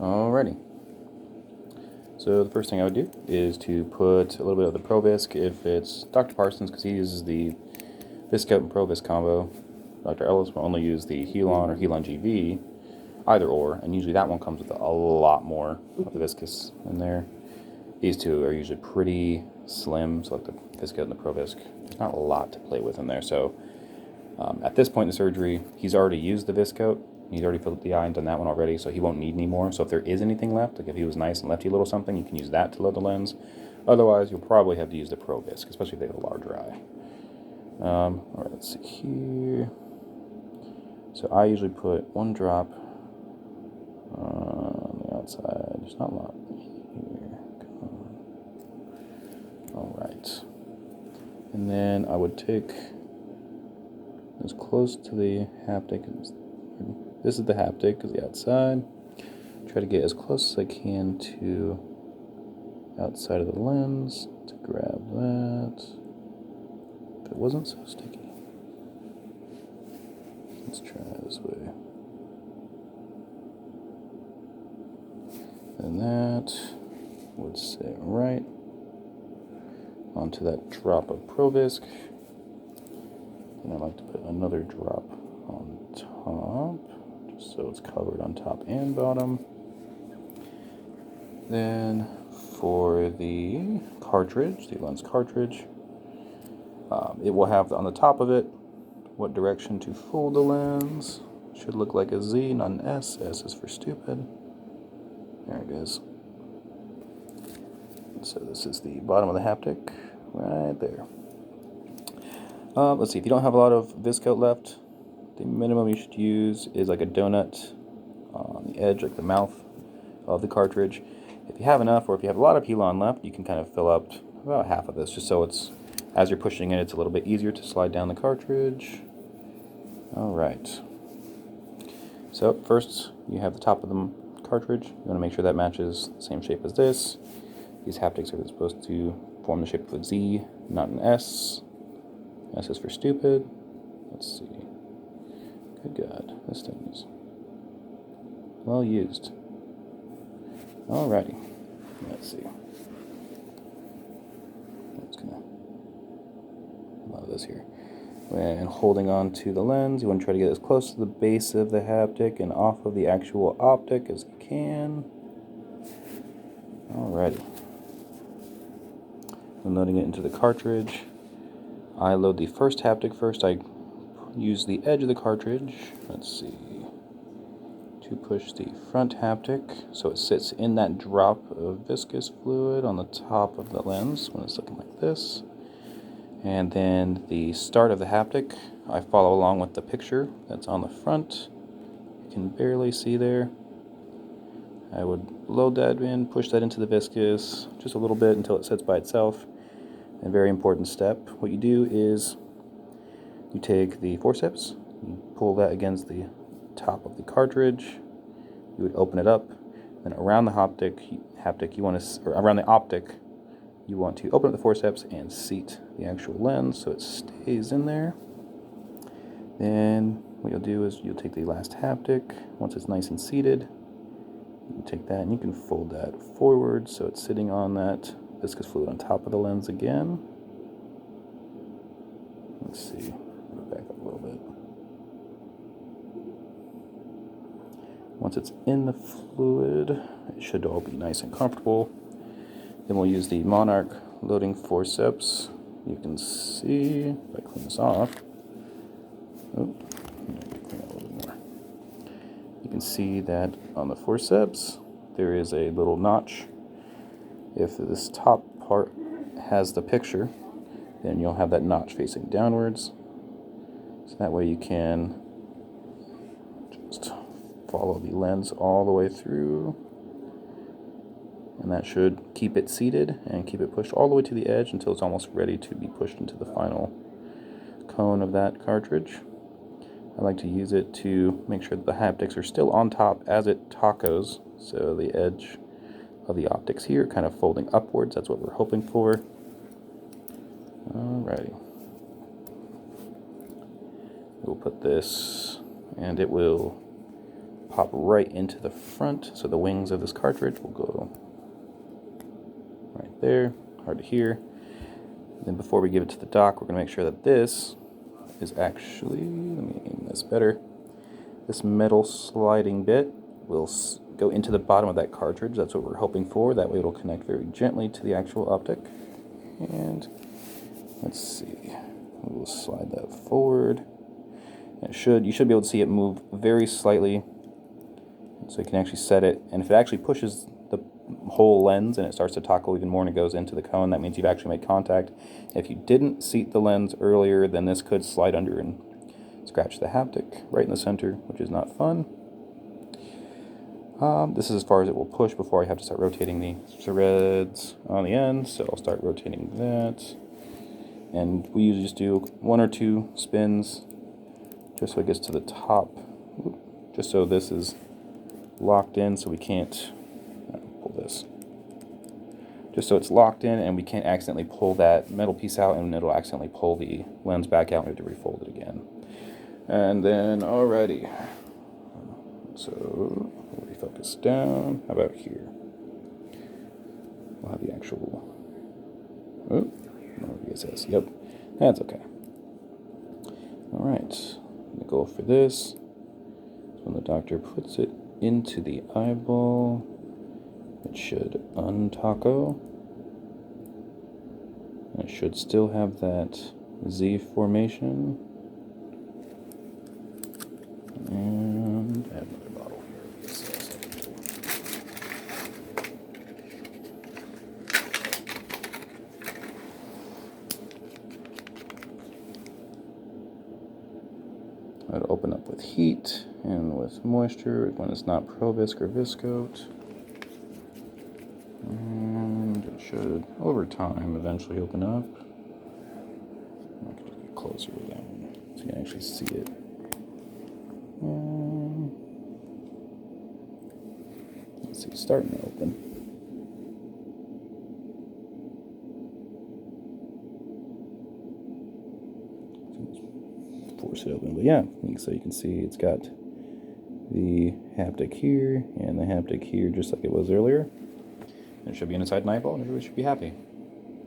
Alrighty. So the first thing I would do is to put a little bit of the Provisc if it's Dr. Parsons, because he uses the Viscout and Provisc combo. Dr. Ellis will only use the Helon or Helon GV, either or, and usually that one comes with a lot more of the viscous in there. These two are usually pretty slim, so like the Viscout and the Provisc, there's not a lot to play with in there. So at this point in the surgery, he's already used the Viscout. He's already filled up the eye and done that one already, so he won't need any more. So if there is anything left, like if he was nice and left you a little something, you can use that to load the lens. Otherwise, you'll probably have to use the Provisc, especially if they have a larger eye. Alright, let's see here. So I usually put one drop on the outside. There's not a lot here. Alright. And then I would take as close to the haptic. This is the haptic, because the outside. Try to get as close as I can to outside of the lens to grab that. If it wasn't so sticky. Let's try this way. And that would sit right onto that drop of Provisc. And I like to put another drop on top, just so it's covered on top and bottom. Then for the cartridge, the lens cartridge, it will have on the top of it what direction to fold the lens. Should look like a Z, not an S. S is for stupid. There it is. So this is the bottom of the haptic, right there. Let's see, if you don't have a lot of Viscout left, the minimum you should use is like a donut on the edge, like the mouth of the cartridge. If you have enough, or if you have a lot of Helon left, you can kind of fill up about half of this, just so it's, as you're pushing it, it's a little bit easier to slide down the cartridge. Alright. So first, you have the top of the cartridge. You want to make sure that matches the same shape as this. These haptics are supposed to form the shape of a Z, not an S. S is for stupid. Let's see. Good God, this thing is well used. Alrighty. Let's see. I'm just gonna allow this here. When holding on to the lens, you want to try to get as close to the base of the haptic and off of the actual optic as you can. Alrighty. When loading it into the cartridge, I load the first haptic first. I use the edge of the cartridge, let's see, to push the front haptic so it sits in that drop of viscous fluid on the top of the lens when it's looking like this. And then the start of the haptic, I follow along with the picture that's on the front. You can barely see there. I would load that in, push that into the viscous just a little bit until it sits by itself. A very important step. What you do is you take the forceps, you pull that against the top of the cartridge, you would open it up, then around the haptic you want to, or around the optic, you want to open up the forceps and seat the actual lens so it stays in there. Then what you'll do is you'll take the last haptic, once it's nice and seated, you take that and you can fold that forward so it's sitting on that viscous fluid on top of the lens again. Let's see, back up a little bit. Once it's in the fluid, it should all be nice and comfortable. Then we'll use the Monarch loading forceps. You can see, if I clean this off, clean it a little bit more. You can see that on the forceps, there is a little notch. If this top part has the picture, then you'll have that notch facing downwards. So that way you can just follow the lens all the way through. And that should keep it seated and keep it pushed all the way to the edge until it's almost ready to be pushed into the final cone of that cartridge. I like to use it to make sure that the haptics are still on top as it tacos, so the edge of the optics here kind of folding upwards. That's what we're hoping for. Alrighty. We'll put this, and it will pop right into the front, so the wings of this cartridge will go right there. Hard to hear. Then before we give it to the dock, we're going to make sure that this is actually, let me aim this better, this metal sliding bit will go into the bottom of that cartridge. That's what we're hoping for. That way it'll connect very gently to the actual optic. And let's see, we'll slide that forward. And you should be able to see it move very slightly, so you can actually set it. And if it actually pushes the whole lens and it starts to toggle even more and it goes into the cone, that means you've actually made contact. If you didn't seat the lens earlier, then this could slide under and scratch the haptic right in the center, which is not fun. This is as far as it will push before I have to start rotating the threads on the end, so I'll start rotating that. And we usually just do 1 or 2 spins just so it gets to the top, just so this is locked in, so we can't pull this. Just so it's locked in and we can't accidentally pull that metal piece out, and it'll accidentally pull the lens back out and we have to refold it again. And then, alrighty. So, we'll refocus down. How about here? We'll have the actual, oh, no VSS, yep, that's okay. Alright, the goal for this is when the doctor puts it into the eyeball, it should untaco. It should still have that Z formation. And add another bottle here. It'll open up with heat and with moisture when it's not Pro-Visc or Viscoat. And it should, over time, eventually open up. I can just get closer with that one so you can actually see it. Let's see, it's starting to open. Force it open, but yeah, so you can see it's got the haptic here and the haptic here just like it was earlier. It should be inside an eyeball and everybody should be happy.